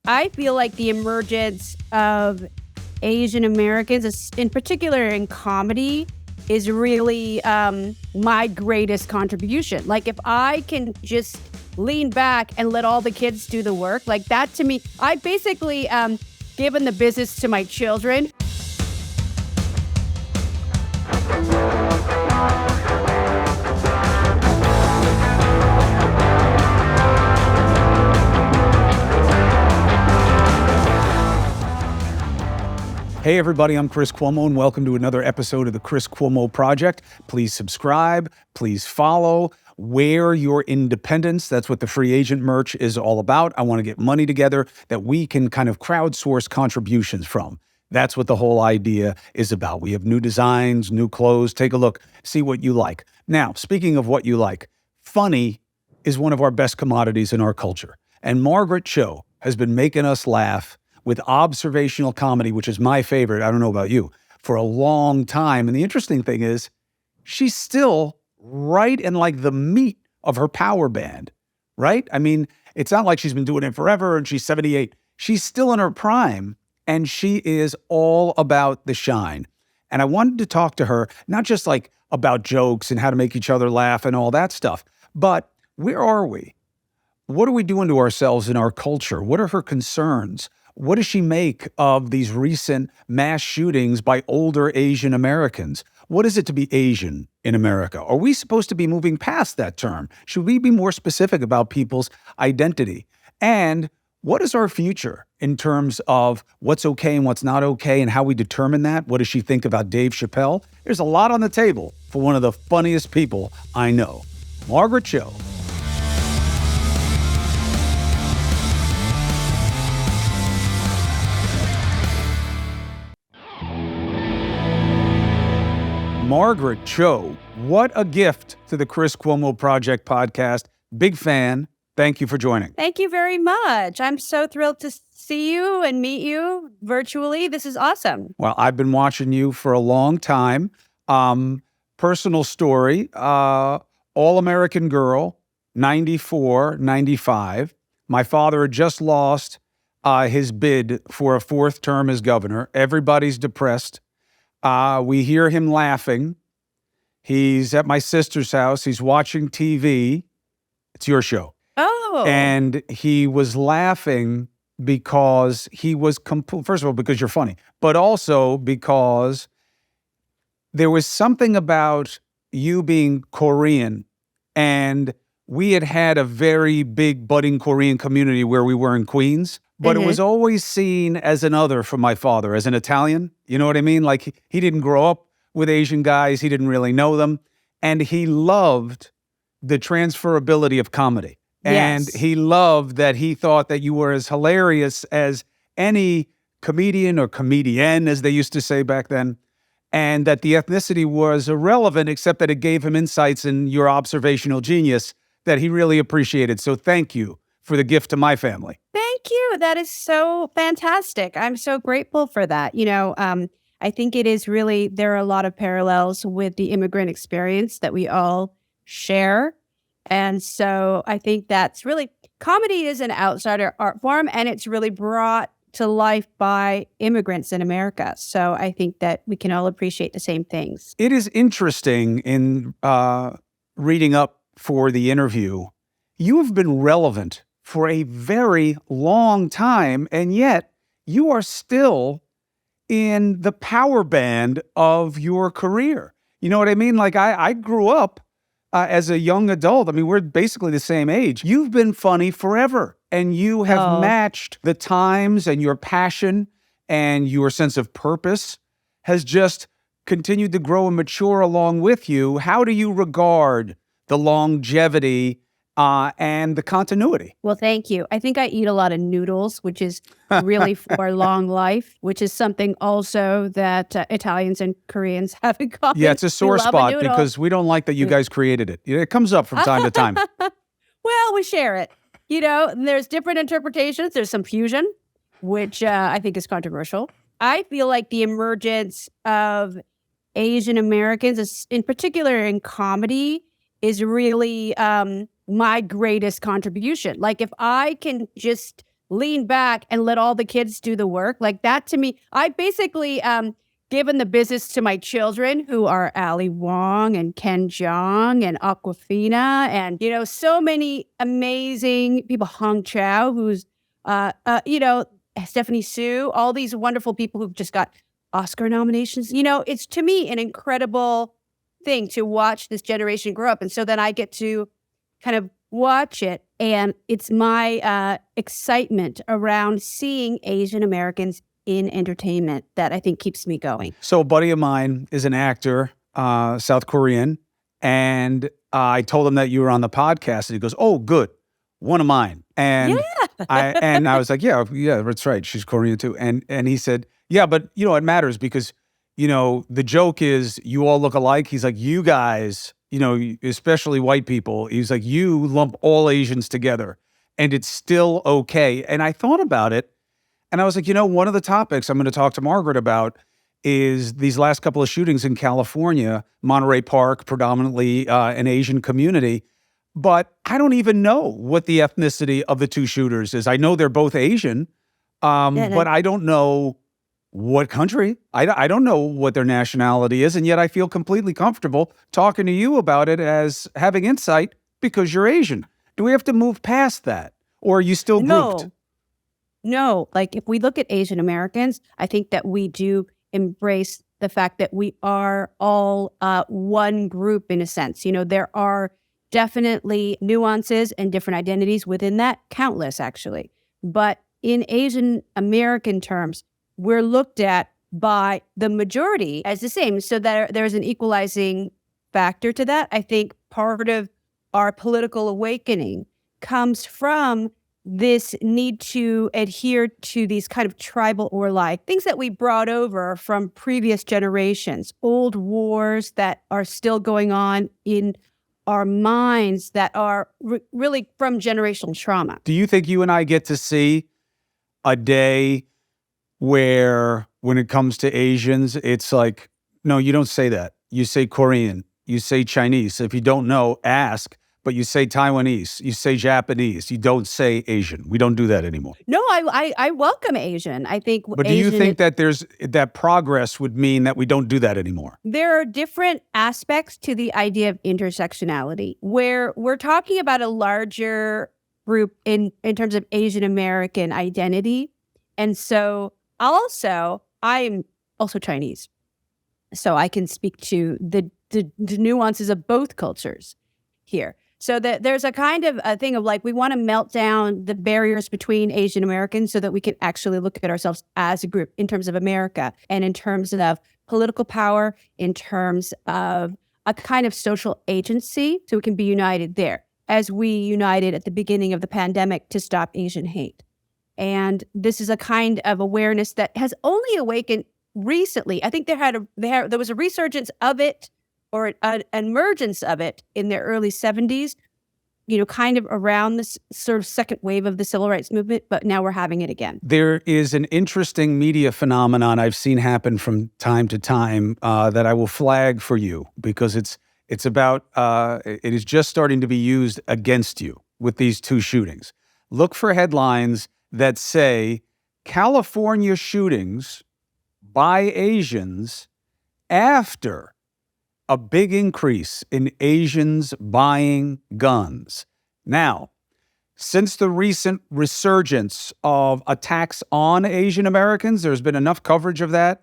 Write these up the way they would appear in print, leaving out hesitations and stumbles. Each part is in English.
I feel like the emergence of Asian Americans, in particular in comedy, is really my greatest contribution. Like, if I can just lean back and let all the kids do the work, like that to me, I basically given the business to my children. Hey everybody, I'm Chris Cuomo and welcome to another episode of the Chris Cuomo Project. Please subscribe, please follow, wear your independence. That's what the free agent merch is all about. I want to get money together that we can kind of crowdsource contributions from. That's what the whole idea is about. We have new designs, new clothes. Take a look, see what you like. Now, speaking of what you like, funny is one of our best commodities in our culture. And Margaret Cho has been making us laugh with observational comedy, which is my favorite, I don't know about you, for a long time. And the interesting thing is, she's still right in like the meat of her power band, right? I mean, it's not like she's been doing it forever and she's 78. She's still in her prime and she is all about the shine. And I wanted to talk to her, not just like about jokes and how to make each other laugh and all that stuff, but where are we? What are we doing to ourselves in our culture? What are her concerns? What does she make of these recent mass shootings by older Asian Americans? What is it to be Asian in America? Are we supposed to be moving past that term? Should we be more specific about people's identity? And what is our future in terms of what's okay and what's not okay and how we determine that? What does she think about Dave Chappelle? There's a lot on the table for one of the funniest people I know, Margaret Cho. Margaret Cho, what a gift to the Chris Cuomo Project podcast. Big fan. Thank you for joining. Thank you very much. I'm so thrilled to see you and meet you virtually. This is awesome. Well, I've been watching you for a long time. Personal story, all-American girl, 94, 95. My father had just lost his bid for a fourth term as governor. Everybody's depressed. We hear him laughing. He's at my sister's house. He's watching TV. It's your show. Oh. And he was laughing because he was, first of all, because you're funny, but also because there was something about you being Korean, and we had a very big budding Korean community where we were in Queens. But it was always seen as an other for my father, as an Italian. You know what I mean? Like, he didn't grow up with Asian guys. He didn't really know them. And he loved the transferability of comedy. And Yes. he loved that he thought that you were as hilarious as any comedian or comedian, as they used to say back then. And that the ethnicity was irrelevant, except that it gave him insights in your observational genius that he really appreciated. So thank you for the gift to my family. Thank you. That is so fantastic. I'm so grateful for that. I think it is really, there are a lot of parallels with the immigrant experience that we all share. And so I think that's really, comedy is an outsider art form, and it's really brought to life by immigrants in America. So I think that we can all appreciate the same things. It is interesting in reading up for the interview. You have been relevant for a very long time, and yet you are still in the power band of your career. You know what I mean? Like, I grew up as a young adult. I mean, we're basically the same age. You've been funny forever, and you have matched the times, and your passion and your sense of purpose has just continued to grow and mature along with you. How do you regard the longevity and the continuity? Well, thank you. I think I eat a lot of noodles, which is really for long life, which is something also that Italians and Koreans have in common. Yeah, it's a sore We love spot noodle. because we don't like that you guys created it. It comes up from time to time. Well, we share it. There's different interpretations. There's some fusion, which I think is controversial. I feel like the emergence of Asian Americans, in particular in comedy, is really my greatest contribution. Like, if I can just lean back and let all the kids do the work. Like that to me, I basically given the business to my children, who are Ali Wong and Ken Jeong and Aquafina and, so many amazing people, Hong Chow, who's, Stephanie Sue, all these wonderful people who've just got Oscar nominations. It's to me an incredible thing to watch this generation grow up. And so then I get to kind of watch it. And it's my excitement around seeing Asian Americans in entertainment that I think keeps me going. So a buddy of mine is an actor, South Korean, and I told him that you were on the podcast, and he goes, "Oh, good, one of mine." And I was like, "Yeah, that's right. She's Korean too." And he said, "Yeah, but it matters because the joke is you all look alike." He's like, "You guys, especially white people." He's like, "You lump all Asians together, and it's still okay." And I thought about it. And I was like, one of the topics I'm going to talk to Margaret about is these last couple of shootings in California, Monterey Park, predominantly an Asian community. But I don't even know what the ethnicity of the two shooters is. I know they're both Asian, but I don't know what country. I don't know what their nationality is. And yet I feel completely comfortable talking to you about it as having insight because you're Asian. Do we have to move past that? Or are you still grouped? No, like if we look at Asian Americans, I think that we do embrace the fact that we are all one group in a sense. There are definitely nuances and different identities within that, countless actually. But in Asian American terms, we're looked at by the majority as the same. So there's an equalizing factor to that. I think part of our political awakening comes from this need to adhere to these kind of tribal or like things that we brought over from previous generations, old wars that are still going on in our minds that are really from generational trauma. Do you think you and I get to see a day where when it comes to Asians, it's like, no, you don't say that. You say Korean, you say Chinese. If you don't know, ask. But you say Taiwanese, you say Japanese, you don't say Asian. We don't do that anymore. No, I welcome Asian. I think But do you think that that progress would mean that we don't do that anymore? There are different aspects to the idea of intersectionality where we're talking about a larger group in terms of Asian American identity. And so I'm also Chinese. So I can speak to the nuances of both cultures here. So that there's a kind of a thing of like, we want to melt down the barriers between Asian Americans so that we can actually look at ourselves as a group in terms of America and in terms of political power, in terms of a kind of social agency, so we can be united there, as we united at the beginning of the pandemic to stop Asian hate. And this is a kind of awareness that has only awakened recently. I think there was a resurgence of it, or an emergence of it in the early 70s, kind of around this sort of second wave of the civil rights movement, but now we're having it again. There is an interesting media phenomenon I've seen happen from time to time that I will flag for you because it is just starting to be used against you with these two shootings. Look for headlines that say, California shootings by Asians after a big increase in Asians buying guns. Now, since the recent resurgence of attacks on Asian Americans, there's been enough coverage of that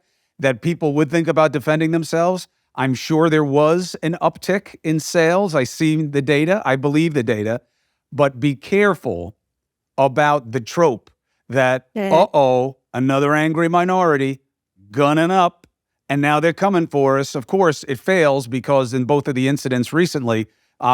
people would think about defending themselves. I'm sure there was an uptick in sales. I see the data. I believe the data. But be careful about the trope that, another angry minority gunning up. And now they're coming for us. Of course, it fails because in both of the incidents recently,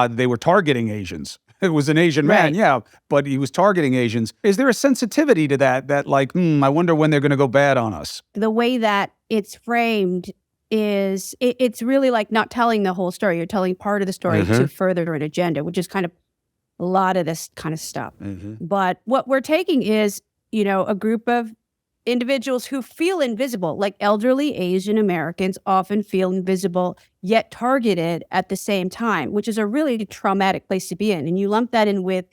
they were targeting Asians. It was an Asian man, yeah, but he was targeting Asians. Is there a sensitivity to that like, I wonder when they're going to go bad on us? The way that it's framed is, it's really like not telling the whole story. You're telling part of the story to further an agenda, which is kind of a lot of this kind of stuff. But what we're taking is, a group of individuals who feel invisible, like elderly Asian Americans often feel invisible, yet targeted at the same time, which is a really traumatic place to be in. And you lump that in with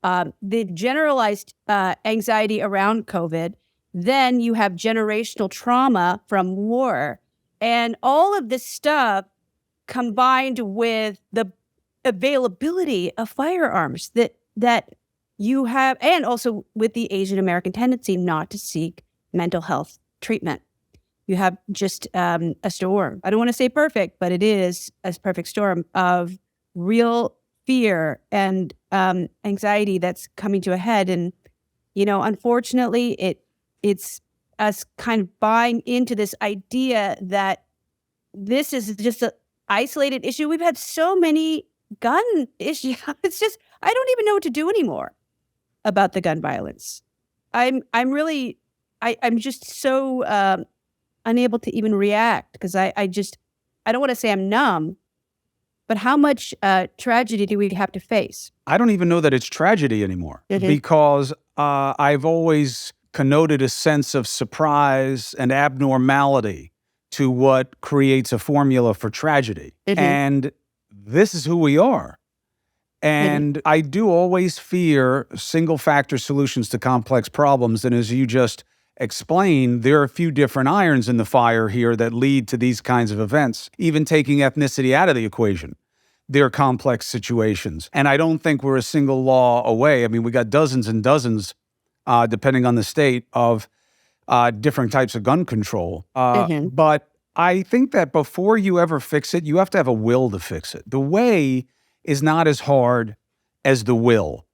the generalized anxiety around COVID. Then you have generational trauma from war. And all of this stuff combined with the availability of firearms that you have, and also with the Asian American tendency not to seek mental health treatment. You have just a storm. I don't want to say perfect, but it is a perfect storm of real fear and anxiety that's coming to a head. And, unfortunately, it's us kind of buying into this idea that this is just an isolated issue. We've had so many gun issues. It's just, I don't even know what to do anymore about the gun violence. I'm just so unable to even react because I don't want to say I'm numb, but how much tragedy do we have to face? I don't even know that it's tragedy anymore because I've always connoted a sense of surprise and abnormality to what creates a formula for tragedy. And this is who we are. And I do always fear single factor solutions to complex problems. And as you just explained, there are a few different irons in the fire here that lead to these kinds of events. Even taking ethnicity out of the equation, there are complex situations. And I don't think we're a single law away. I mean, we got dozens and dozens, depending on the state, of different types of gun control. But I think that before you ever fix it, you have to have a will to fix it. The way is not as hard as the will,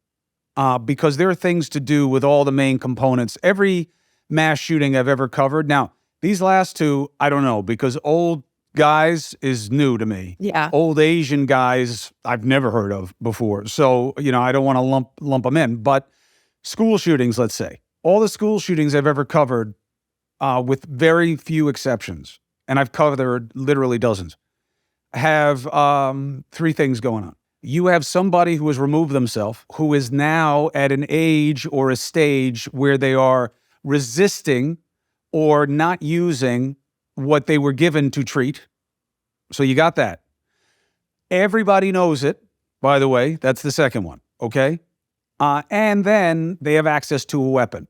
because there are things to do with all the main components. Every mass shooting I've ever covered. Now, these last two, I don't know, because old guys is new to me. Yeah. Old Asian guys, I've never heard of before. So, I don't want to lump them in. But school shootings, let's say. All the school shootings I've ever covered, with very few exceptions, and I've covered literally dozens, have three things going on. You have somebody who has removed themselves, who is now at an age or a stage where they are resisting or not using what they were given to treat. So you got that. Everybody knows it, by the way. That's the second one, okay? And then they have access to a weapon.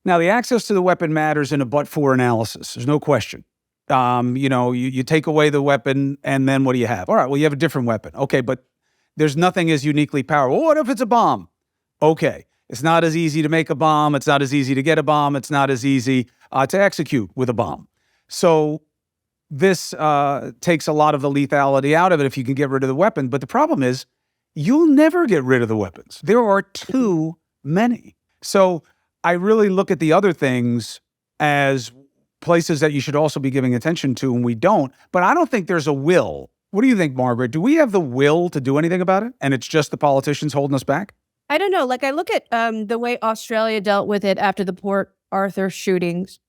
Now, the access to the weapon matters in a but-for analysis. There's no question. You take away the weapon, and then what do you have? All right, well, you have a different weapon. Okay, but there's nothing as uniquely powerful. What if it's a bomb? Okay, it's not as easy to make a bomb. It's not as easy to get a bomb. It's not as easy to execute with a bomb. So this takes a lot of the lethality out of it if you can get rid of the weapon. But the problem is you'll never get rid of the weapons. There are too many. So I really look at the other things as places that you should also be giving attention to, and we don't. But I don't think there's a will. What do you think, Margaret? Do we have the will to do anything about it? And it's just the politicians holding us back? I don't know. Like, I look at the way Australia dealt with it after the Port Arthur shootings,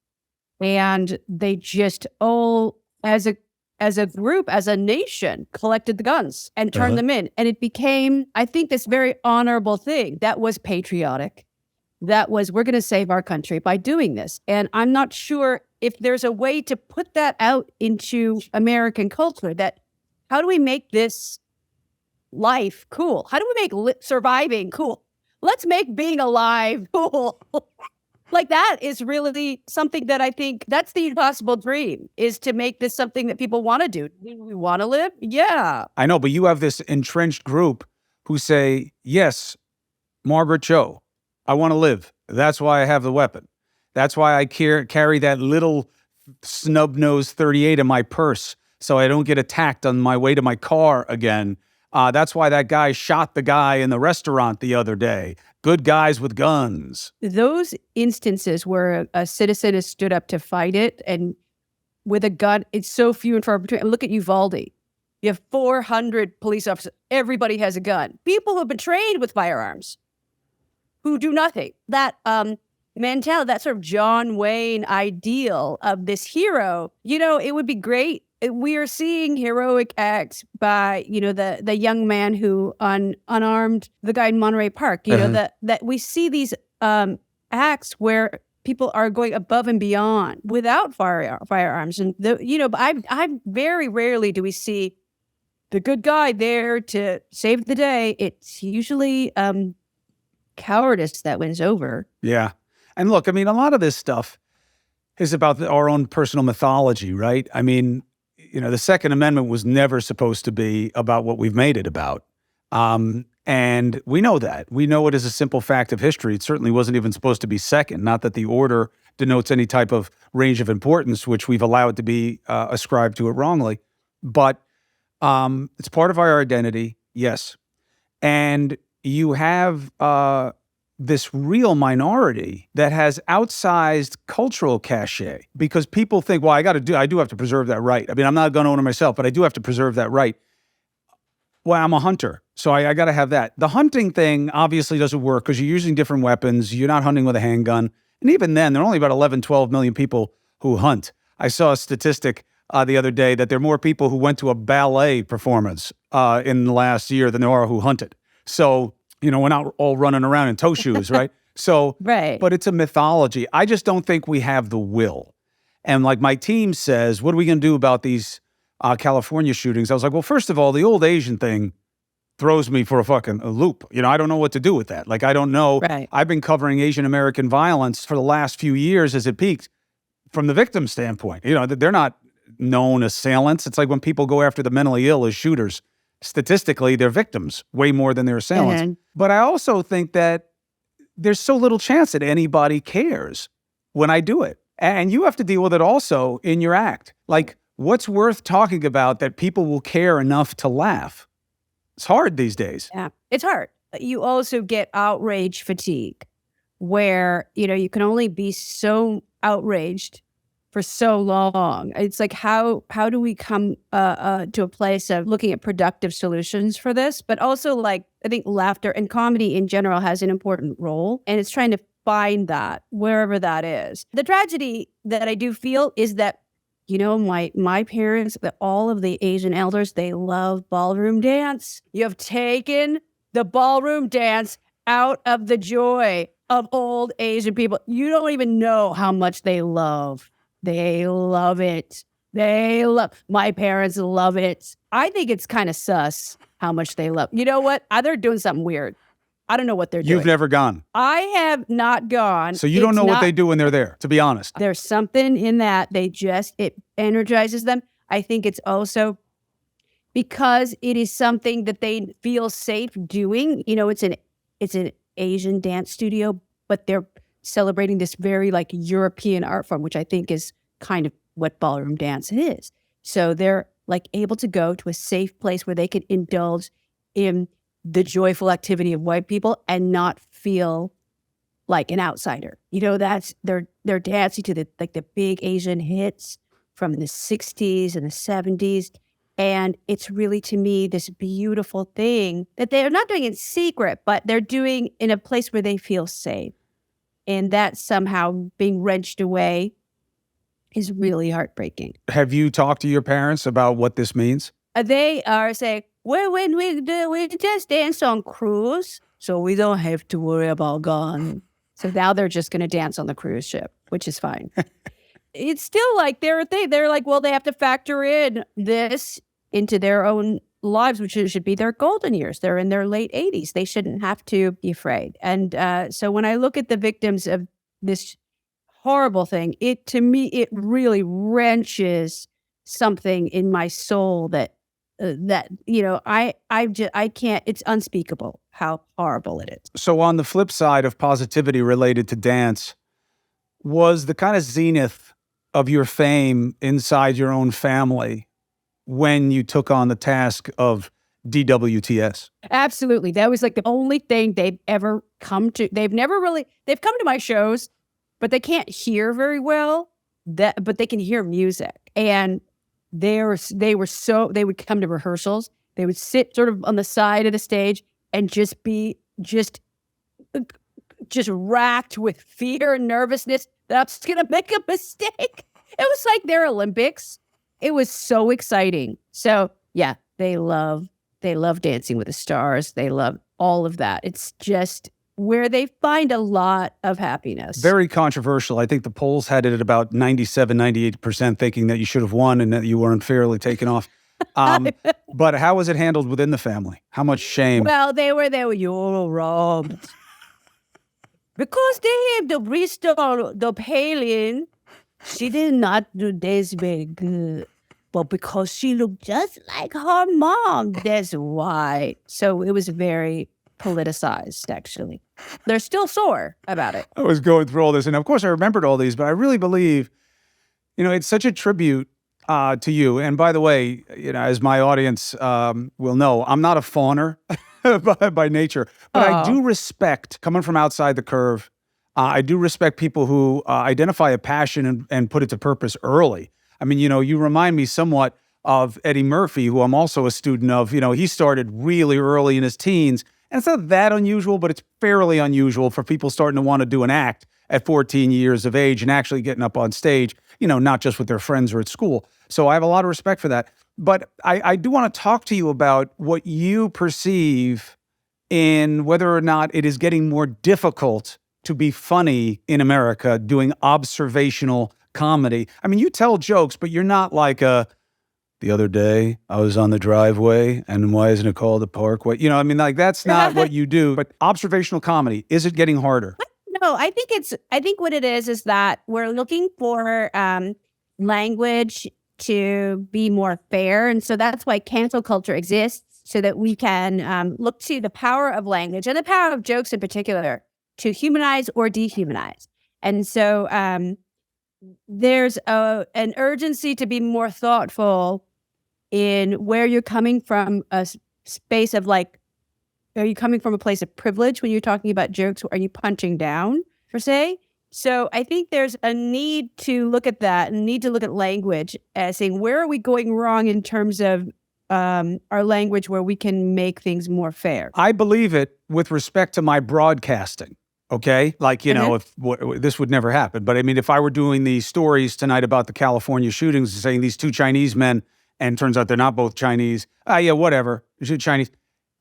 and they just all, as a group, as a nation, collected the guns and turned them in. And it became, I think, this very honorable thing that was patriotic. That was, we're going to save our country by doing this. And I'm not sure if there's a way to put that out into American culture, that how do we make this life cool? How do we make surviving cool? Let's make being alive cool. Like, that is really something that I think that's the impossible dream, is to make this something that people want to do. Do we want to live? Yeah. I know, but you have this entrenched group who say, yes, Margaret Cho, I want to live. That's why I have the weapon. That's why I carry that little snub-nosed 38 in my purse so I don't get attacked on my way to my car again. That's why that guy shot the guy in the restaurant the other day. Good guys with guns. Those instances where a citizen has stood up to fight it and with a gun, it's so few and far between. Look at Uvalde. You have 400 police officers. Everybody has a gun. People who have been trained with firearms who do nothing. That mentality, that sort of John Wayne ideal of this hero, it would be great. We are seeing heroic acts by, the young man who unarmed the guy in Monterey Park. That we see these acts where people are going above and beyond without firearms. And I very rarely do we see the good guy there to save the day. It's usually cowardice that wins over. Yeah. And look, I mean, a lot of this stuff is about our own personal mythology, right? I mean, the Second Amendment was never supposed to be about what we've made it about. And we know that. We know it as a simple fact of history. It certainly wasn't even supposed to be second. Not that the order denotes any type of range of importance, which we've allowed to be ascribed to it wrongly. But it's part of our identity, yes. And you have this real minority that has outsized cultural cachet because people think, well, I do have to preserve that right. I mean, I'm not a gun owner myself, but I do have to preserve that right. Well, I'm a hunter, so I got to have that. The hunting thing obviously doesn't work because you're using different weapons. You're not hunting with a handgun. And even then, there are only about 11, 12 million people who hunt. I saw a statistic the other day that there are more people who went to a ballet performance in the last year than there are who hunted. So, we're not all running around in toe shoes, right? So, Right. But it's a mythology. I just don't think we have the will. And like my team says, what are we going to do about these California shootings? I was like, well, first of all, the old Asian thing throws me for a loop. I don't know what to do with that. Like, I don't know. Right. I've been covering Asian American violence for the last few years as it peaked from the victim standpoint. They're not known assailants. It's like when people go after the mentally ill as shooters. Statistically, they're victims way more than they're assailants. Mm-hmm. But I also think that there's so little chance that anybody cares when I do it. And you have to deal with it also in your act. Like, what's worth talking about that people will care enough to laugh? It's hard these days. Yeah, it's hard. You also get outrage fatigue where, you can only be so outraged for so long. It's like, how do we come to a place of looking at productive solutions for this? But also, like, I think laughter and comedy in general has an important role, and it's trying to find that wherever that is. The tragedy that I do feel is that, my parents, all of the Asian elders, they love ballroom dance. You have taken the ballroom dance out of the joy of old Asian people. You don't even know how much they love. They love it. My parents love it. I think it's kind of sus how much they love. You know what? They're doing something weird. I don't know what they're doing. You've never gone. I have not gone. So you don't know what they do when they're there, to be honest. There's something in that. It energizes them. I think it's also because it is something that they feel safe doing. It's an Asian dance studio, but they're celebrating this very like European art form, which I think is kind of what ballroom dance is. So they're like able to go to a safe place where they can indulge in the joyful activity of white people and not feel like an outsider. That's they're dancing to the big Asian hits from the 60s and the 70s. And it's really, to me, this beautiful thing that they're not doing in secret, but they're doing in a place where they feel safe. And that somehow being wrenched away is really heartbreaking. Have you talked to your parents about what this means? They are saying, well, when we just dance on cruise, so we don't have to worry about gun. So now they're just going to dance on the cruise ship, which is fine. It's still like they're like, well, they have to factor in this into their own lives, which should be their golden years. They're in their late 80s. They shouldn't have to be afraid. And so when I look at the victims of this horrible thing, to me, it really wrenches something in my soul that I can't, it's unspeakable how horrible it is. So on the flip side of positivity related to dance, was the kind of zenith of your fame inside your own family when you took on the task of DWTS? Absolutely. That was like the only thing they've ever come to. They've come to my shows, but they can't hear very well, but they can hear music. And they would come to rehearsals. They would sit sort of on the side of the stage and just be racked with fear and nervousness that I was going to make a mistake. It was like their Olympics. It was so exciting. So yeah, they love Dancing with the Stars. They love all of that. It's just where they find a lot of happiness. Very controversial. I think the polls had it at about 97, 98% thinking that you should have won and that you were unfairly taken off. But how was it handled within the family? How much shame? Well, they were, you were robbed. because they have the Bristol, the Palin, she did not do this very good. But because she looked just like her mom, that's why. So it was very politicized, actually. They're still sore about it. I was going through all this, and of course I remembered all these, but I really believe, it's such a tribute to you. And by the way, as my audience will know, I'm not a fawner by nature, but I do respect, coming from outside the curve, I do respect people who identify a passion and put it to purpose early. I mean, you remind me somewhat of Eddie Murphy, who I'm also a student of. He started really early in his teens. And it's not that unusual, but it's fairly unusual for people starting to want to do an act at 14 years of age and actually getting up on stage, not just with their friends or at school. So I have a lot of respect for that. But I do want to talk to you about what you perceive in whether or not it is getting more difficult to be funny in America doing observational comedy. I mean, you tell jokes, but you're not like the other day I was on the driveway and why isn't it called the parkway? That's not what you do. But observational comedy, is it getting harder? No, I think what it is that we're looking for language to be more fair. And so that's why cancel culture exists, so that we can look to the power of language and the power of jokes in particular to humanize or dehumanize. And so there's an urgency to be more thoughtful in where you're coming from, a space of are you coming from a place of privilege when you're talking about jokes? Or are you punching down, per se? So I think there's a need to look at that and need to look at language as saying, where are we going wrong in terms of our language where we can make things more fair? I believe it with respect to my broadcasting. Okay. If this would never happen. But I mean, if I were doing these stories tonight about the California shootings and saying these two Chinese men, and turns out they're not both Chinese. Yeah, whatever. You're Chinese.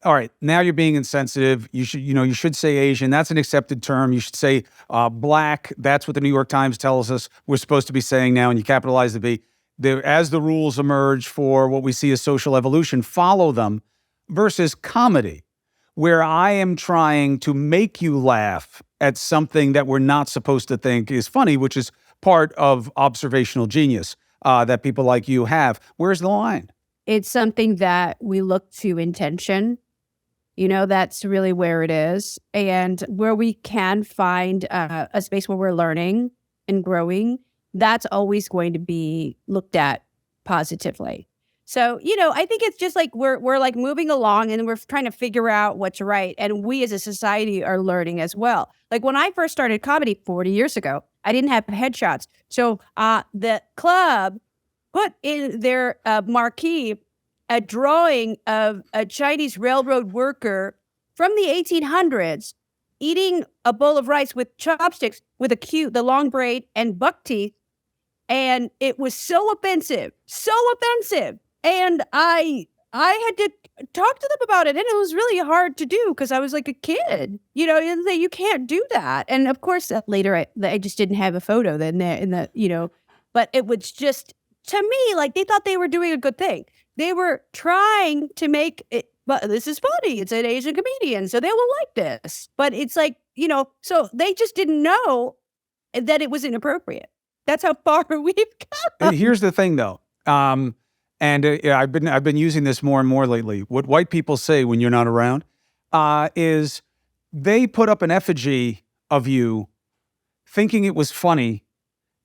All right. Now you're being insensitive. You should say Asian. That's an accepted term. You should say black. That's what the New York Times tells us we're supposed to be saying now. And you capitalize the B. As the rules emerge for what we see as social evolution, follow them, versus comedy, where I am trying to make you laugh at something that we're not supposed to think is funny, which is part of observational genius that people like you have. Where's the line? It's something that we look to intention. That's really where it is. And where we can find a space where we're learning and growing, that's always going to be looked at positively. So, I think it's just like we're moving along and we're trying to figure out what's right. And we as a society are learning as well. Like when I first started comedy 40 years ago, I didn't have headshots. So the club put in their marquee a drawing of a Chinese railroad worker from the 1800s eating a bowl of rice with chopsticks with the long braid and buck teeth. And it was so offensive. And I had to talk to them about it. And it was really hard to do because I was like a kid, you can't do that. And of course, later I just didn't have a photo then but it was just, to me, they thought they were doing a good thing. They were trying to make it, but this is funny. It's an Asian comedian, so they will like this. But it's so they just didn't know that it was inappropriate. That's how far we've come. And here's the thing, though. I've been using this more and more lately. What white people say when you're not around is they put up an effigy of you thinking it was funny,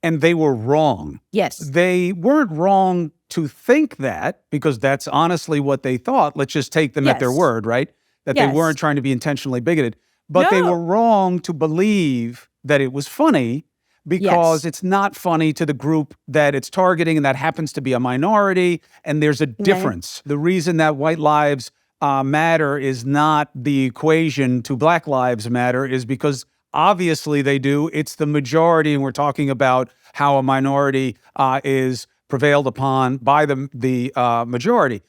and they were wrong. Yes. They weren't wrong to think that, because that's honestly what they thought. Let's just take them at their word, right? That they weren't trying to be intentionally bigoted. But they were wrong to believe that it was funny, because it's not funny to the group that it's targeting, and that happens to be a minority, and there's a difference. The reason that white lives matter is not the equation to Black Lives Matter, is because obviously they do. It's the majority, and we're talking about how a minority is prevailed upon by the majority.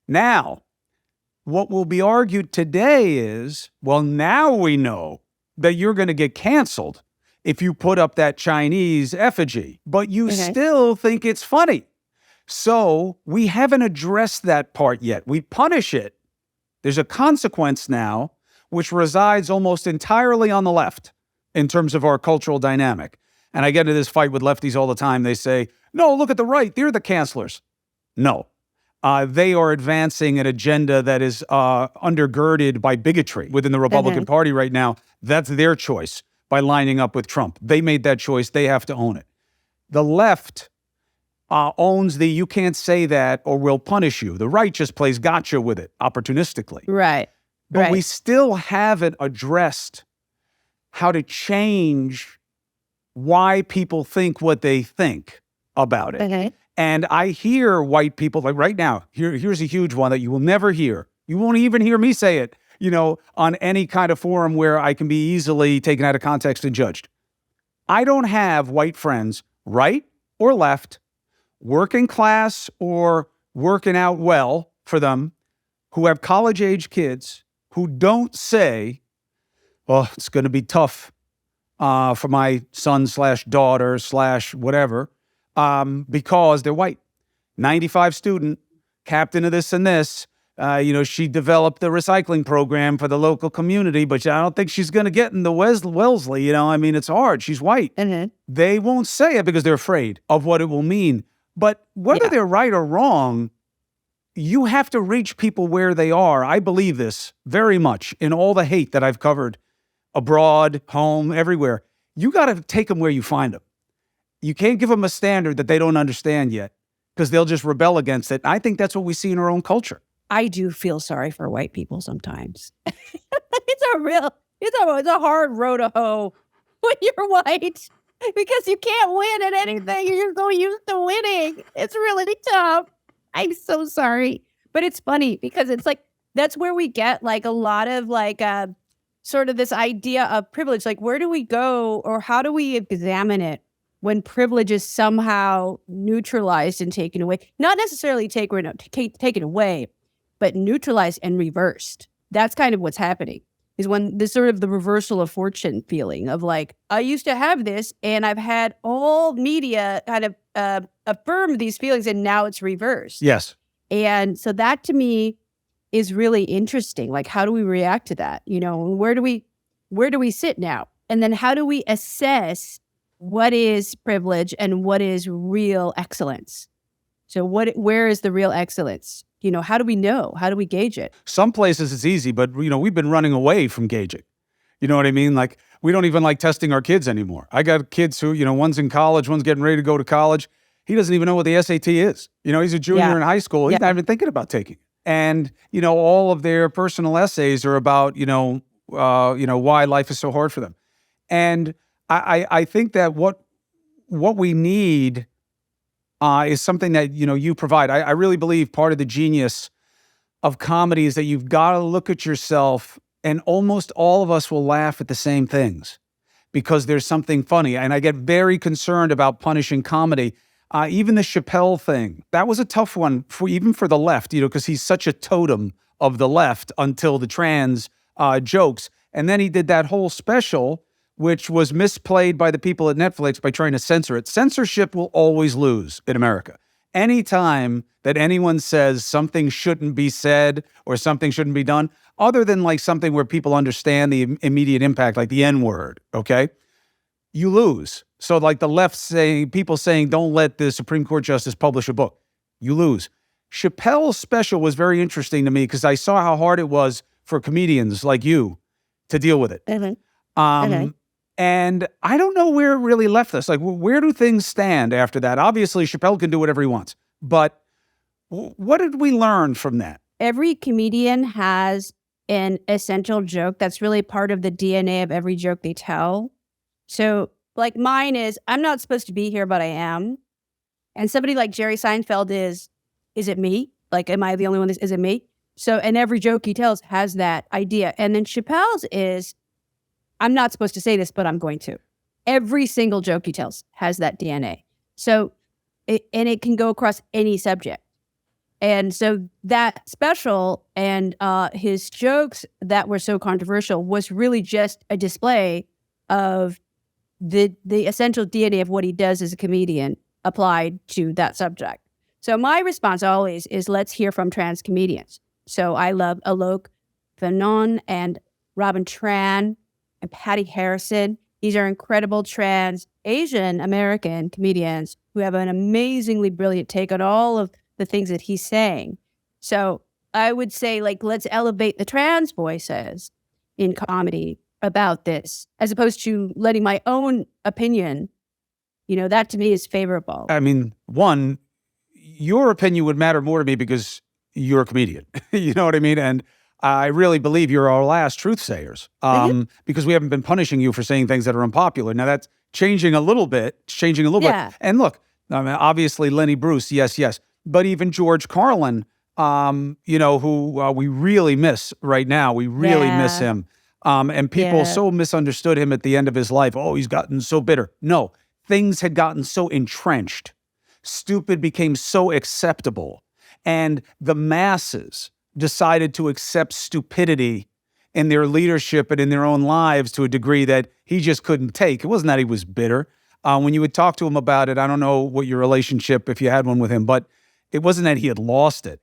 Now, what will be argued today is, well, now we know that you're going to get canceled if you put up that Chinese effigy, but you still think it's funny. So we haven't addressed that part yet. We punish it. There's a consequence now, which resides almost entirely on the left. in terms of our cultural dynamic. And I get into this fight with lefties all the time. They say, no, look at the right. They're the cancelers. No. They are advancing an agenda that is undergirded by bigotry within the Republican Party right now. That's their choice by lining up with Trump. They made that choice. They have to own it. The left owns the you can't say that or we'll punish you. The right just plays gotcha with it opportunistically. Right. But we still haven't addressed how to change why people think what they think about it. And I hear white people, like right now, here's a huge one that you will never hear. You won't even hear me say it, on any kind of forum where I can be easily taken out of context and judged. I don't have white friends, right or left, working class or working out well for them, who have college-age kids who don't say, well, it's going to be tough for my son/daughter/ whatever, because they're white. 95 student, captain of this and this. She developed the recycling program for the local community, but I don't think she's going to get in the Wellesley. It's hard. She's white. They won't say it because they're afraid of what it will mean. But whether they're right or wrong, you have to reach people where they are. I believe this very much in all the hate that I've covered abroad, home, everywhere. You got to take them where you find them. You can't give them a standard that they don't understand yet because they'll just rebel against it. I think that's what we see in our own culture. I do feel sorry for white people sometimes. It's a hard road to hoe when you're white because you can't win at anything. You're so used to winning. It's really tough. I'm so sorry. But it's funny because it's like, that's where we get like a lot of like sort of this idea of privilege. Like, where do we go or how do we examine it when privilege is somehow neutralized and taken away? Not necessarily taken away, but neutralized and reversed. That's kind of what's happening, is when this sort of the reversal of fortune feeling of like, I used to have this and I've had all media kind of affirm these feelings and now it's reversed. Yes. And so that to me is really interesting. Like, how do we react to that? Where do we sit now? And then how do we assess what is privilege and what is real excellence? So where is the real excellence? How do we know? How do we gauge it? Some places it's easy, but we've been running away from gauging. You know what I mean? Like, we don't even like testing our kids anymore. I got kids who, one's in college, one's getting ready to go to college. He doesn't even know what the SAT is. He's a junior in high school. He's not even thinking about taking it. And, all of their personal essays are about, why life is so hard for them. And I think that what we need is something that, you provide. I really believe part of the genius of comedy is that you've got to look at yourself, and almost all of us will laugh at the same things because there's something funny. And I get very concerned about punishing comedy. Even the Chappelle thing, that was a tough one even for the left, because he's such a totem of the left until the trans jokes. And then he did that whole special, which was misplayed by the people at Netflix by trying to censor it. Censorship will always lose in America. Anytime that anyone says something shouldn't be said or something shouldn't be done, other than like something where people understand the immediate impact, like the N-word, okay, you lose. So like the left people saying, don't let the Supreme Court justice publish a book, you lose. Chappelle's special was very interesting to me because I saw how hard it was for comedians like you to deal with it. And I don't know where it really left us. Like, where do things stand after that? Obviously, Chappelle can do whatever he wants. But what did we learn from that? Every comedian has an essential joke that's really part of the DNA of every joke they tell. So, like, mine is, I'm not supposed to be here, but I am. And somebody like Jerry Seinfeld is it me? Like, am I the only one is it me? So, and every joke he tells has that idea. And then Chappelle's is, I'm not supposed to say this, but I'm going to. Every single joke he tells has that DNA. So, it can go across any subject. And so that special and his jokes that were so controversial was really just a display of the essential DNA of what he does as a comedian applied to that subject. So my response always is, let's hear from trans comedians. So I love Alok Vanon and Robin Tran and Patty Harrison These are incredible trans Asian American comedians who have an amazingly brilliant take on all of the things that he's saying. So I would say, like, let's elevate the trans voices in comedy about this, as opposed to letting my own opinion, that to me is favorable. I mean, one, your opinion would matter more to me because you're a comedian. You know what I mean? And I really believe you're our last truth sayers, because we haven't been punishing you for saying things that are unpopular. Now that's changing a little bit. It's changing a little Yeah. bit. And look, I mean, obviously Lenny Bruce, yes. But even George Carlin, who we really miss right now. We really miss him. And people so misunderstood him at the end of his life. Oh, he's gotten so bitter. No, things had gotten so entrenched. Stupid became so acceptable. And the masses decided to accept stupidity in their leadership and in their own lives to a degree that he just couldn't take. It wasn't that he was bitter. When you would talk to him about it, I don't know what your relationship, if you had one with him, but it wasn't that he had lost it.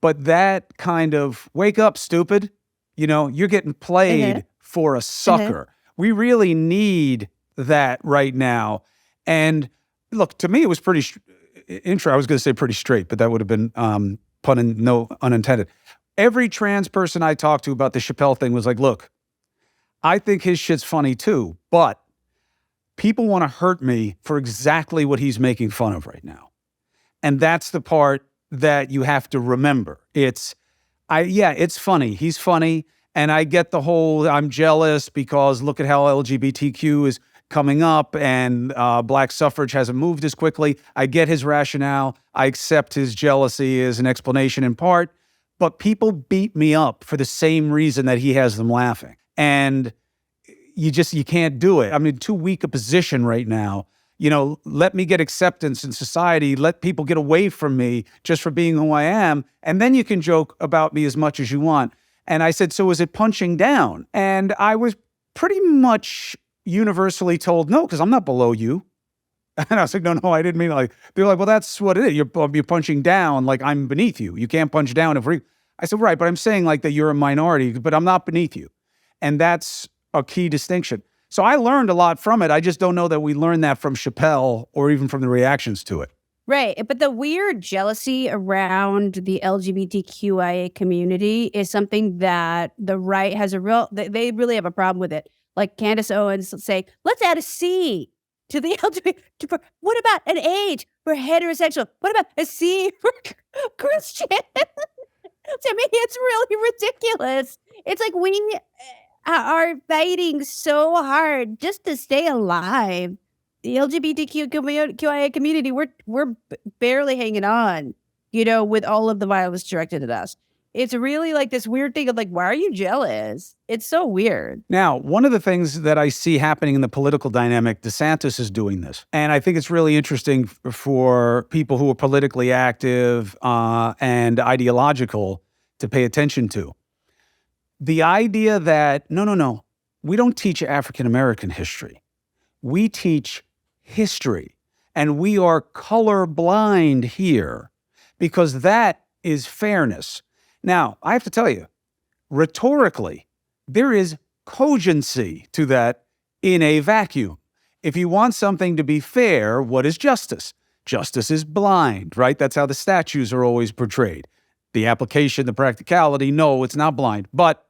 But that kind of, wake up, stupid, you're getting played for a sucker. We really need that right now. And look, to me, it was pretty I was going to say pretty straight, but that would have been no unintended. Every trans person I talked to about the Chappelle thing was like, look, I think his shit's funny too, but people want to hurt me for exactly what he's making fun of right now. And that's the part that you have to remember. It's funny. He's funny. And I get the whole, I'm jealous because look at how LGBTQ is coming up and black suffrage hasn't moved as quickly. I get his rationale. I accept his jealousy as an explanation in part, but people beat me up for the same reason that he has them laughing. And you can't do it. I'm in too weak a position right now. Let me get acceptance in society. Let people get away from me just for being who I am. And then you can joke about me as much as you want. And I said, so is it punching down? And I was pretty much universally told, no, because I'm not below you. And I was like, no, I didn't mean it. Like, they're like, well, that's what it is. You're punching down like I'm beneath you. You can't punch down I said, right, but I'm saying like that you're a minority, but I'm not beneath you. And that's a key distinction. So I learned a lot from it. I just don't know that we learned that from Chappelle or even from the reactions to it. Right. But the weird jealousy around the LGBTQIA community is something that the right has they really have a problem with it. Like Candace Owens say, let's add a C to the LGBT. What about an H for heterosexual? What about a C for Christian? To me, it's really ridiculous. It's like we are fighting so hard just to stay alive. The LGBTQIA community, we're barely hanging on, with all of the violence directed at us. It's really like this weird thing of like, why are you jealous? It's so weird. Now, one of the things that I see happening in the political dynamic, DeSantis is doing this. And I think it's really interesting for people who are politically active and ideological to pay attention to. The idea that, no, we don't teach African-American history. We teach history, and we are colorblind here because that is fairness. Now, I have to tell you, rhetorically, there is cogency to that in a vacuum. If you want something to be fair, what is justice? Justice is blind, right? That's how the statues are always portrayed. The application, the practicality, no, it's not blind, but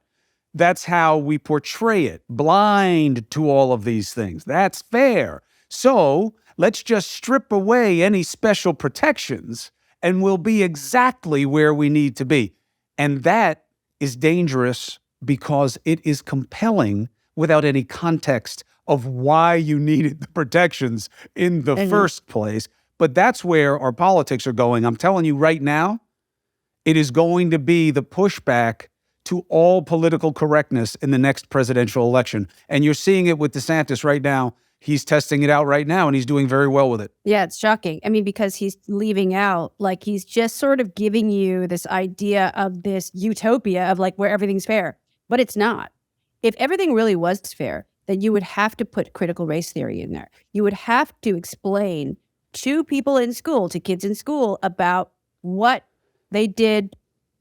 that's how we portray it, blind to all of these things. That's fair. So let's just strip away any special protections and we'll be exactly where we need to be. And that is dangerous because it is compelling without any context of why you needed the protections in the first place. But that's where our politics are going. I'm telling you right now, it is going to be the pushback to all political correctness in the next presidential election. And you're seeing it with DeSantis right now. He's testing it out right now, and he's doing very well with it. Yeah, it's shocking. I mean, because he's leaving out, like he's just sort of giving you this idea of this utopia of like where everything's fair, but it's not. If everything really was fair, then you would have to put critical race theory in there. You would have to explain to people in school, to kids in school, about what they did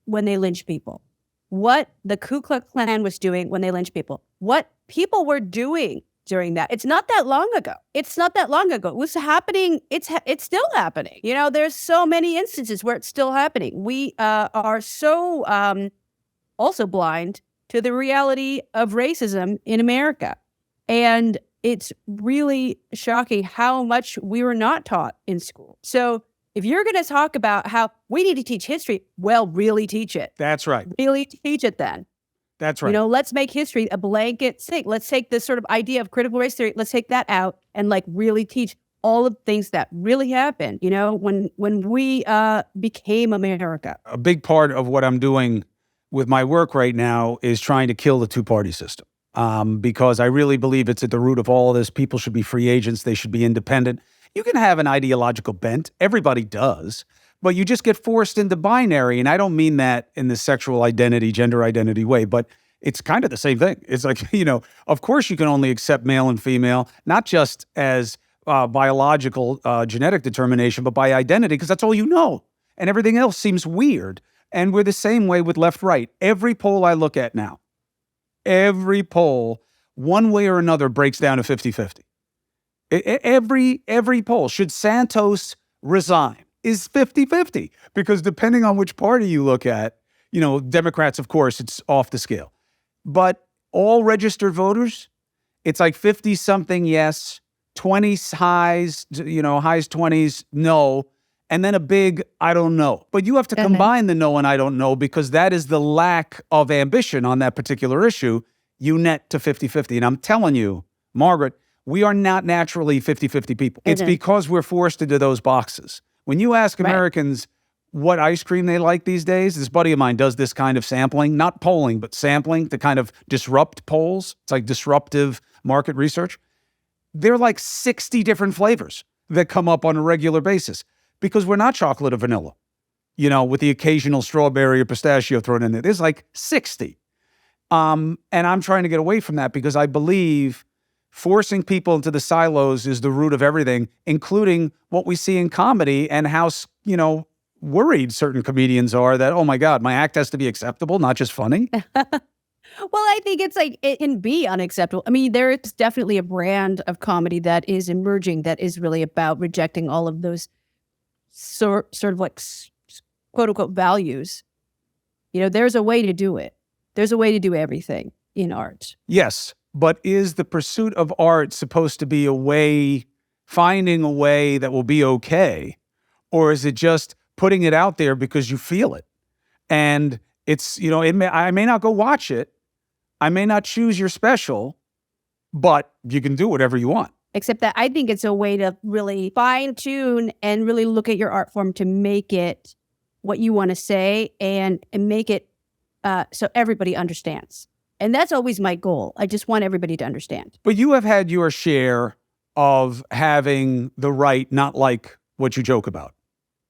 when they lynched people, what the Ku Klux Klan was doing when they lynched people, what people were doing during that. It's not that long ago. It's not that long ago. It was happening. It's still happening. You know, there's so many instances where it's still happening. We are so also blind to the reality of racism in America. And it's really shocking how much we were not taught in school. So if you're going to talk about how we need to teach history, well, really teach it. That's right. Really teach it then. That's right. You know, let's make history a blanket thing. Let's take this sort of idea of critical race theory, let's take that out and like really teach all of the things that really happened, you know, when we became America. A big part of what I'm doing with my work right now is trying to kill the two-party system. Because I really believe it's at the root of all of this. People should be free agents. They should be independent. You can have an ideological bent. Everybody does. But you just get forced into binary. And I don't mean that in the sexual identity, gender identity way, but it's kind of the same thing. It's like, you know, of course you can only accept male and female, not just as biological genetic determination, but by identity, because that's all you know. And everything else seems weird. And we're the same way with left-right. Every poll I look at now, every poll, one way or another, breaks down to 50-50. Every poll, should Santos resign, is 50-50. Because depending on which party you look at, you know, Democrats, of course, it's off the scale. But all registered voters, it's like 50-something yes, 20s highs, you know, highs 20s no, and then a big I don't know. But you have to combine the no and I don't know, because that is the lack of ambition on that particular issue. You net to 50-50. And I'm telling you, Margaret, we are not naturally 50-50 people. It's because we're forced into those boxes. When you ask Americans what ice cream they like these days, this buddy of mine does this kind of sampling, not polling, but sampling to kind of disrupt polls. It's like disruptive market research. There are like 60 different flavors that come up on a regular basis, because we're not chocolate or vanilla, you know, with the occasional strawberry or pistachio thrown in there. There's like 60. And I'm trying to get away from that, because I believe forcing people into the silos is the root of everything, including what we see in comedy and how, you know, worried certain comedians are that, oh my God, my act has to be acceptable, not just funny. Well, I think it's like, it can be unacceptable. I mean, there is definitely a brand of comedy that is emerging that is really about rejecting all of those sort of like quote unquote values. You know, there's a way to do it. There's a way to do everything in art. Yes, but is the pursuit of art supposed to be a way, finding a way that will be okay? Or is it just putting it out there because you feel it? And it's, you know, I may not go watch it. I may not choose your special, but you can do whatever you want. Except that I think it's a way to really fine tune and really look at your art form to make it what you want to say and make it so everybody understands. And that's always my goal. I just want everybody to understand. But you have had your share of having the right not like what you joke about.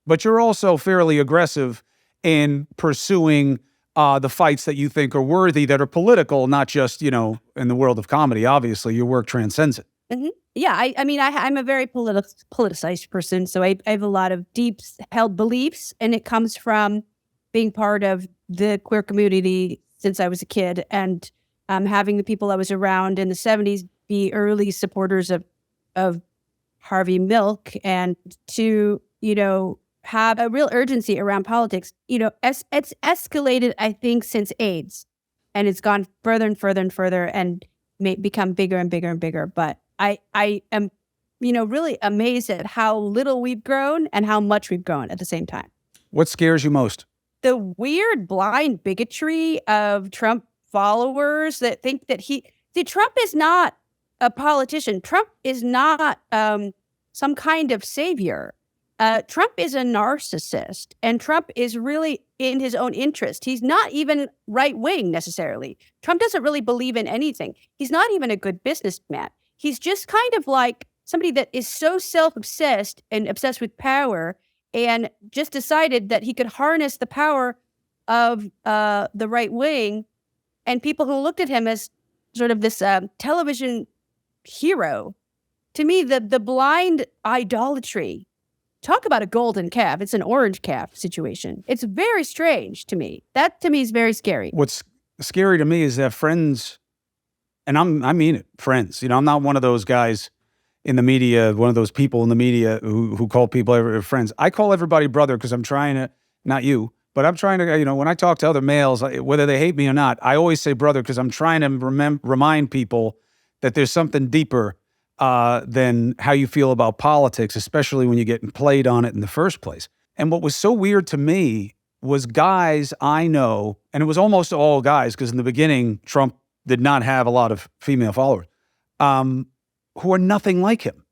But you're also fairly aggressive in pursuing the fights that you think are worthy, that are political, not just, you know, in the world of comedy. Obviously, your work transcends it. Mm-hmm. Yeah, I mean, I'm a very politicized person, so I have a lot of deep-held beliefs, and it comes from being part of the queer community since I was a kid, and having the people I was around in the 70s be early supporters of Harvey Milk, and to, you know, have a real urgency around politics. You know, it's escalated, I think, since AIDS, and it's gone further and further and further and become bigger and bigger and bigger. But I am, you know, really amazed at how little we've grown and how much we've grown at the same time. What scares you most? The weird blind bigotry of Trump followers that think that Trump is not a politician. Trump is not some kind of savior. Trump is a narcissist, and Trump is really in his own interest. He's not even right-wing necessarily. Trump doesn't really believe in anything. He's not even a good businessman. He's just kind of like somebody that is so self-obsessed and obsessed with power, and just decided that he could harness the power of the right wing, and people who looked at him as sort of this television hero. To me, the blind idolatry. Talk about a golden calf. It's an orange calf situation. It's very strange to me. That, to me, is very scary. What's scary to me is that friends and I mean it, friends. You know, I'm not one of those guys in the media, one of those people in the media who call people friends. I call everybody brother because I'm trying to, not you, but I'm trying to, you know, when I talk to other males, whether they hate me or not, I always say brother because I'm trying to remind people that there's something deeper than how you feel about politics, especially when you're getting played on it in the first place. And what was so weird to me was guys I know, and it was almost all guys because in the beginning, Trump did not have a lot of female followers, who are nothing like him,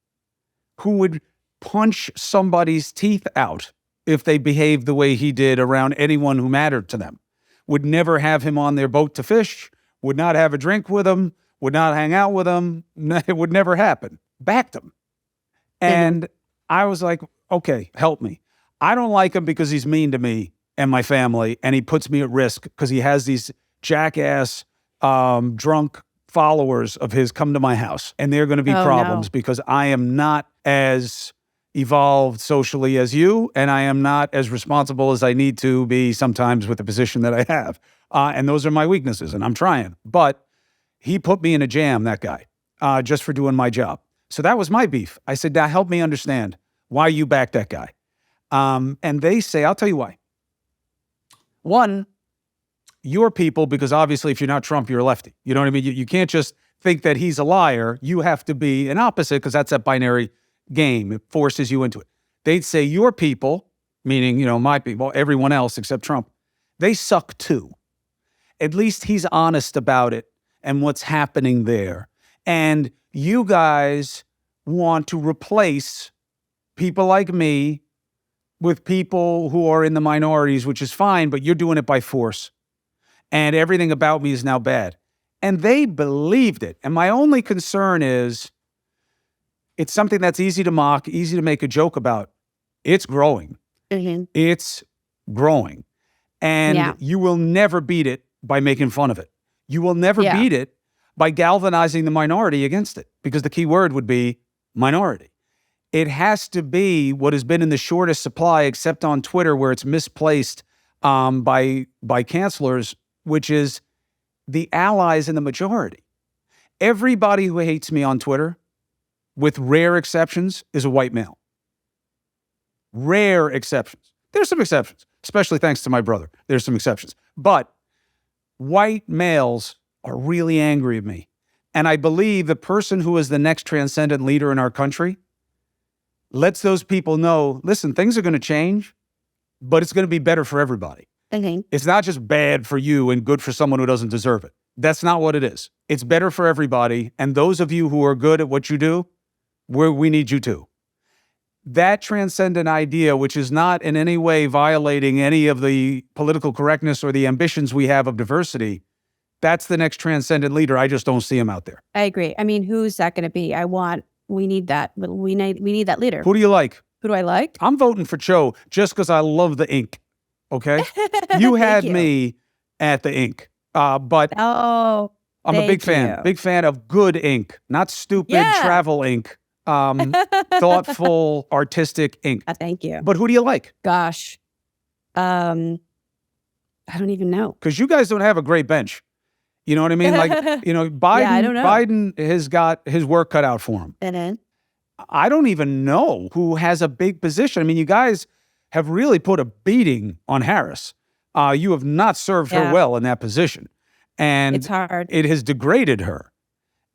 who would punch somebody's teeth out if they behaved the way he did around anyone who mattered to them, would never have him on their boat to fish, would not have a drink with him, would not hang out with him. It would never happen. Backed him. And I was like, okay, help me. I don't like him because he's mean to me and my family, and he puts me at risk because he has these jackass, drunk followers of his come to my house, and they're going to be problems because I am not as evolved socially as you, and I am not as responsible as I need to be sometimes with the position that I have. And those are my weaknesses, and I'm trying. But he put me in a jam, that guy, just for doing my job. So that was my beef. I said, now help me understand why you back that guy. And they say, I'll tell you why. One, your people, because obviously if you're not Trump, you're a lefty. You know what I mean? You can't just think that he's a liar. You have to be an opposite because that's that binary game. It forces you into it. They'd say your people, meaning, you know, my people, everyone else except Trump, they suck too. At least he's honest about it and what's happening there. And you guys want to replace people like me with people who are in the minorities, which is fine, but you're doing it by force. And everything about me is now bad. And they believed it. And my only concern is it's something that's easy to mock, easy to make a joke about. It's growing. Mm-hmm. It's growing. And you will never beat it by making fun of it. You will never beat it by galvanizing the minority against it, because the key word would be minority. It has to be what has been in the shortest supply, except on Twitter, where it's misplaced by cancelers, which is the allies in the majority. Everybody who hates me on Twitter, with rare exceptions, is a white male. Rare exceptions. There's some exceptions, especially thanks to my brother. There's some exceptions. But white males are really angry at me. And I believe the person who is the next transcendent leader in our country lets those people know, listen, things are going to change, but it's going to be better for everybody. Okay. It's not just bad for you and good for someone who doesn't deserve it. That's not what it is. It's better for everybody. And those of you who are good at what you do, we need you too. That transcendent idea, which is not in any way violating any of the political correctness or the ambitions we have of diversity, that's the next transcendent leader. I just don't see him out there. I agree. I mean, who's that going to be? We need that. We need that leader. Who do you like? Who do I like? I'm voting for Cho just because I love the ink. Okay? You had me at the ink. But I'm a big fan. Big fan of good ink, not stupid travel ink. Thoughtful, artistic ink. Thank you. But who do you like? Gosh. I don't even know. Because you guys don't have a great bench. You know what I mean? Like, you know, Biden, I don't know. Biden has got his work cut out for him. And then? I don't even know who has a big position. I mean, you guys have really put a beating on Harris. You have not served her well in that position. And it's hard. It has degraded her.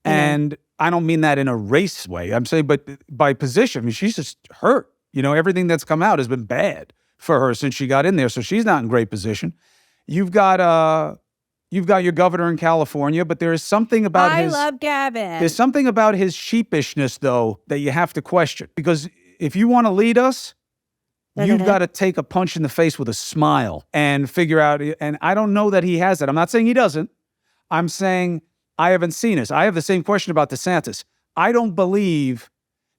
And I don't mean that in a race way. I'm saying, but by position, I mean, she's just hurt. You know, everything that's come out has been bad for her since she got in there. So she's not in great position. You've got your governor in California, but there is something about I love Gavin. There's something about his sheepishness, though, that you have to question. Because if you want to lead us, you've got to take a punch in the face with a smile and figure out. And I don't know that he has that. I'm not saying he doesn't. I'm saying I haven't seen this. I have the same question about DeSantis. I don't believe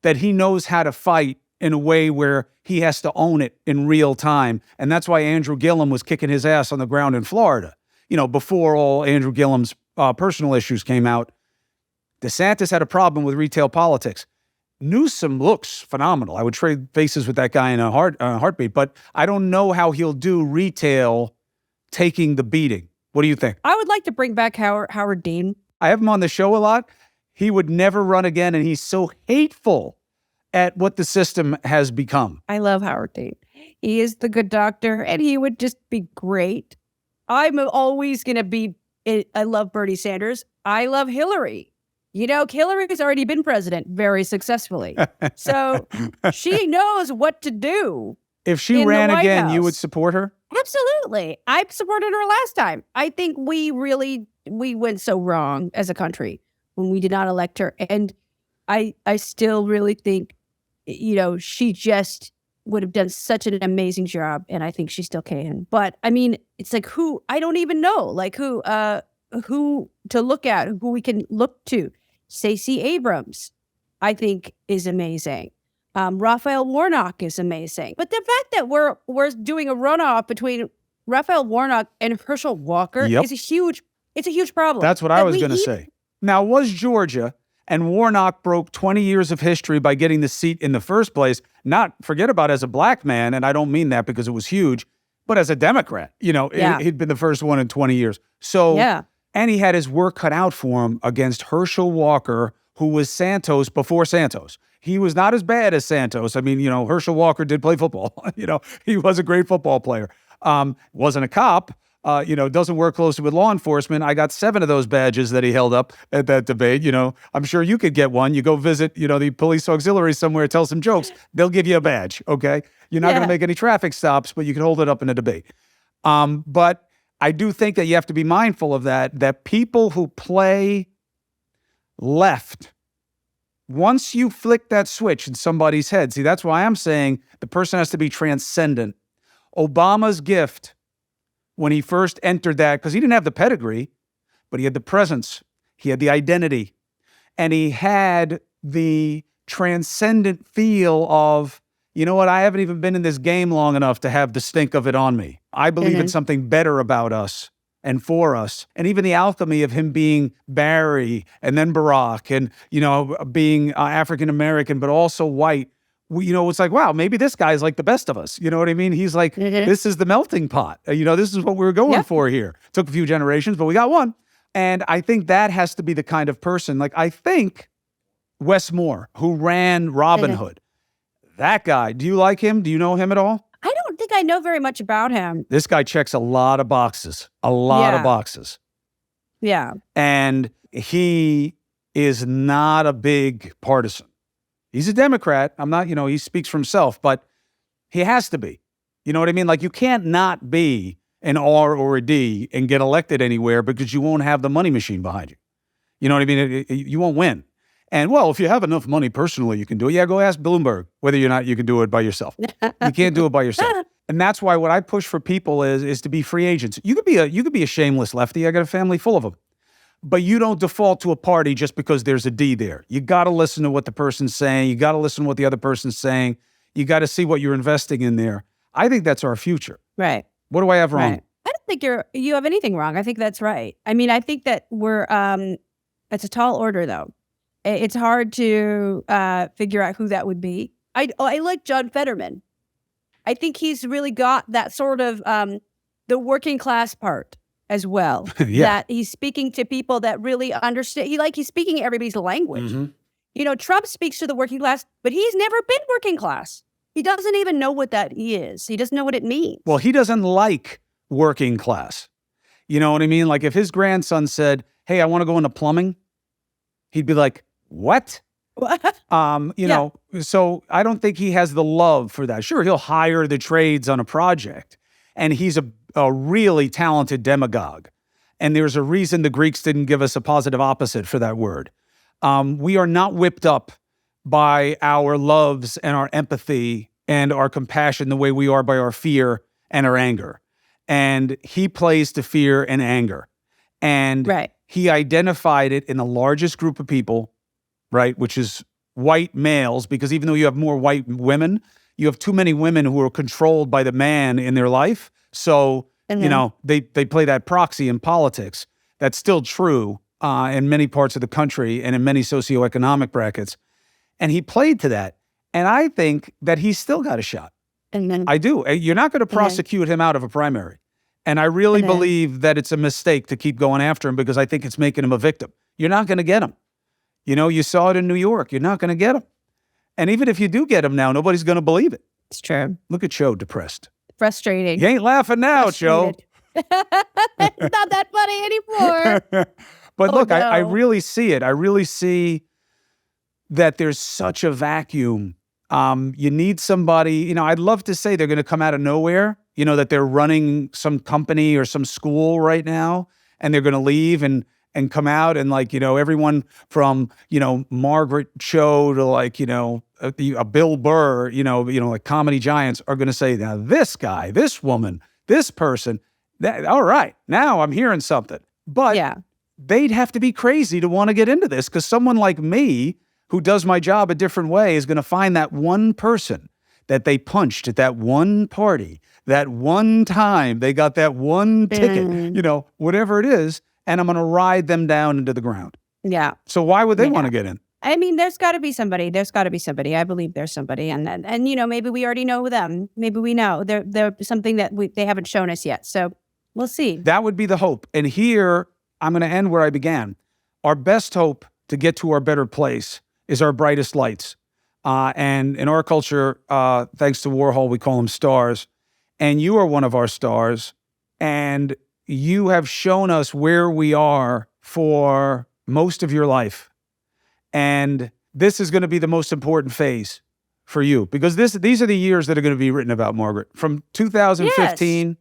that he knows how to fight in a way where he has to own it in real time. And that's why Andrew Gillum was kicking his ass on the ground in Florida. You know, before all Andrew Gillum's personal issues came out, DeSantis had a problem with retail politics. Newsom looks phenomenal. I would trade faces with that guy in a heartbeat, but I don't know how he'll do retail taking the beating. What do you think? I would like to bring back Howard Dean. I have him on the show a lot. He would never run again, and he's so hateful at what the system has become. I love Howard Dean. He is the good doctor, and he would just be great. I'm always going to be, I love Bernie Sanders. I love Hillary. You know, Hillary has already been president very successfully. So she knows what to do. If she ran again, you would support her? Absolutely. I supported her last time. I think we went so wrong as a country when we did not elect her. And I still really think, you know, she just would have done such an amazing job. And I think she still can. But I mean, it's like I don't even know, like who to look at, who we can look to. Stacey Abrams, I think, is amazing. Raphael Warnock is amazing. But the fact that we're doing a runoff between Raphael Warnock and Herschel Walker is a huge problem. That's what I was going to say. Now, was Georgia, and Warnock broke 20 years of history by getting the seat in the first place, forget about as a black man, and I don't mean that because it was huge, but as a Democrat. You know, he'd been the first one in 20 years. So, and he had his work cut out for him against Herschel Walker, who was Santos before Santos. He was not as bad as Santos. I mean, you know, Herschel Walker did play football. You know, he was a great football player. Wasn't a cop. You know, doesn't work closely with law enforcement. I got 7 of those badges that he held up at that debate. You know, I'm sure you could get one. You go visit, you know, the police auxiliary somewhere, tell some jokes. They'll give you a badge, okay? You're not going to make any traffic stops, but you can hold it up in a debate. But I do think that you have to be mindful of that people who play left, once you flick that switch in somebody's head, see, that's why I'm saying the person has to be transcendent. Obama's gift when he first entered that, because he didn't have the pedigree, but he had the presence, he had the identity, and he had the transcendent feel of, you know what, I haven't even been in this game long enough to have the stink of it on me. I believe in something better about us and for us. And even the alchemy of him being Barry and then Barack and, you know, being African-American, but also white. You know, it's like, wow, maybe this guy's like the best of us. You know what I mean? He's like, this is the melting pot. You know, this is what we were going for here. Took a few generations, but we got one. And I think that has to be the kind of person. Like, I think Wes Moore, who ran Robin Hood, that guy, do you like him? Do you know him at all? I don't think I know very much about him. This guy checks a lot of boxes, a lot of boxes. Yeah. And he is not a big partisan. He's a Democrat. I'm not, you know, he speaks for himself, but he has to be. You know what I mean? Like, you can't not be an R or a D and get elected anywhere because you won't have the money machine behind you. You know what I mean? You won't win. And, well, if you have enough money personally, you can do it. Yeah, go ask Bloomberg whether or not you can do it by yourself. You can't do it by yourself. And that's why what I push for people is to be free agents. You could be a shameless lefty. I got a family full of them. But you don't default to a party just because there's a D there. You got to listen to what the person's saying. You got to listen to what the other person's saying. You got to see what you're investing in there. I think that's our future. Right. What do I have wrong? Right. I don't think you have anything wrong. I think that's right. I mean, I think that it's a tall order, though. It's hard to figure out who that would be. I like John Fetterman. I think he's really got that sort of the working class part as well. That he's speaking to people that really understand. He's speaking everybody's language. You know, Trump speaks to the working class, but he's never been working class. He doesn't even know what that is. He doesn't know what it means. Well, he doesn't like working class. You know what I mean? Like, if his grandson said, hey, I want to go into plumbing, he'd be like, what? You know, so I don't think he has the love for that. Sure, he'll hire the trades on a project, and he's a really talented demagogue. And there's a reason the Greeks didn't give us a positive opposite for that word. We are not whipped up by our loves and our empathy and our compassion the way we are by our fear and our anger. And he plays to fear and anger. And he identified it in the largest group of people, right, which is white males, because even though you have more white women, you have too many women who are controlled by the man in their life. So, you know, they play that proxy in politics. That's still true in many parts of the country and in many socioeconomic brackets. And he played to that. And I think that he's still got a shot. I do. You're not going to prosecute him out of a primary. And I really believe that it's a mistake to keep going after him because I think it's making him a victim. you're not going to get them. You know, you saw it in New York. You're not going to get them. And even if you do get them now, nobody's going to believe it. It's true. Look at Cho, depressed. Frustrating. You ain't laughing now, Cho. It's not that funny anymore. But look, no. I really see it. I really see that there's such a vacuum. You need somebody, you know, I'd love to say they're going to come out of nowhere, you know, that they're running some company or some school right now, and they're going to leave and come out and, like, you know, everyone from, you know, Margaret Cho to, like, you know, a Bill Burr, you know, like comedy giants are going to say, now this guy, this woman, this person, that, all right, now I'm hearing something. But Yeah. they'd have to be crazy to want to get into this, because someone like me who does my job a different way is going to find that one person that they punched at that one party, that one time they got that one ticket, you know, whatever it is, and I'm going to ride them down into the ground. Yeah. So why would they Yeah. want to get in? I mean, there's got to be somebody. There's got to be somebody. I believe there's somebody, and you know, maybe we already know them. Maybe we know they're something that they haven't shown us yet. So we'll see. That would be the hope. And here, I'm going to end where I began. Our best hope to get to our better place is our brightest lights. And in our culture, thanks to Warhol, we call them stars. And you are one of our stars. And you have shown us where we are for most of your life. And this is going to be the most important phase for you, because these are the years that are going to be written about, Margaret. From 2015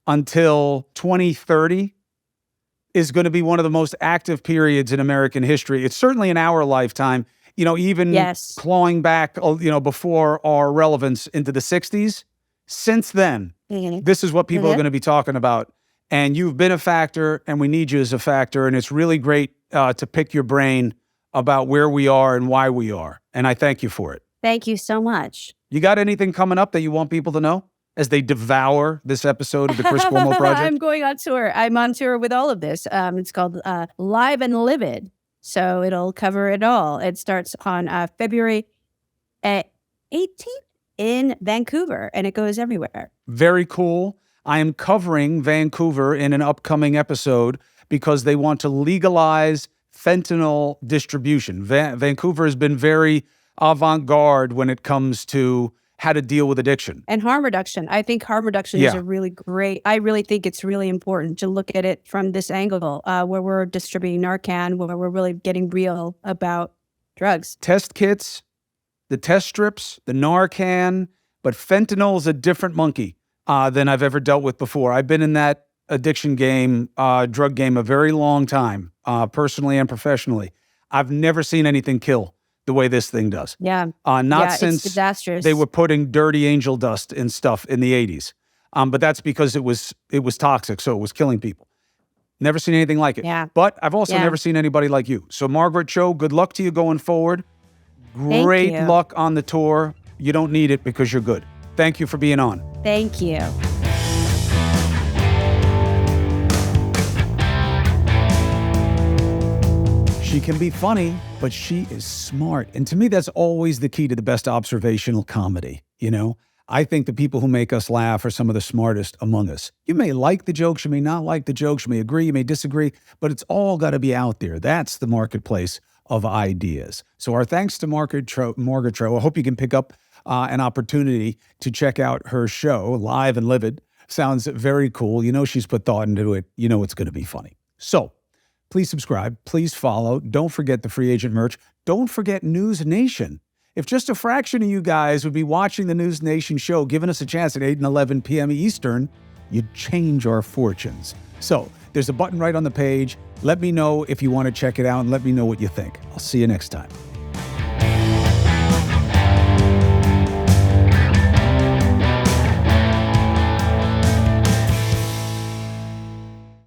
until 2030 is going to be one of the most active periods in American history. It's certainly in our lifetime, you know, even clawing back, you know, before our relevance into the 60s. Since then, this is what people are going to be talking about. And you've been a factor, and we need you as a factor. And it's really great to pick your brain about where we are and why we are. And I thank you for it. Thank you so much. You got anything coming up that you want people to know as they devour this episode of the Chris Cuomo Project? I'm going on tour. I'm on tour with all of this. It's called Live and Livid. So it'll cover it all. It starts on February 18th in Vancouver, and it goes everywhere. Very cool. I am covering Vancouver in an upcoming episode because they want to legalize fentanyl distribution. Vancouver has been very avant-garde when it comes to how to deal with addiction. And harm reduction. I think harm reduction is a really great, I really think it's really important to look at it from this angle, where we're distributing Narcan, where we're really getting real about drugs. Test kits, the test strips, the Narcan, but fentanyl is a different monkey than I've ever dealt with before. I've been in that addiction game, drug game, a very long time, personally and professionally. I've never seen anything kill the way this thing does. Yeah. Not since it's disastrous. They were putting dirty angel dust in stuff in the 80s. But that's because it was toxic, so it was killing people. Never seen anything like it. Yeah. But I've also never seen anybody like you. So Margaret Cho, good luck to you going forward. Great luck on the tour. You don't need it because you're good. Thank you for being on. Thank you. She can be funny, but she is smart. And to me, that's always the key to the best observational comedy, you know? I think the people who make us laugh are some of the smartest among us. You may like the jokes, you may not like the jokes, you may agree, you may disagree, but it's all got to be out there. That's the marketplace of ideas. So our thanks to Margaret Cho. I hope you can pick up an opportunity to check out her show, Live and Livid. Sounds very cool. You know she's put thought into it. You know it's going to be funny. So please subscribe. Please follow. Don't forget the free agent merch. Don't forget News Nation. If just a fraction of you guys would be watching the News Nation show, giving us a chance at 8 and 11 p.m. Eastern, you'd change our fortunes. So there's a button right on the page. Let me know if you want to check it out, and let me know what you think. I'll see you next time.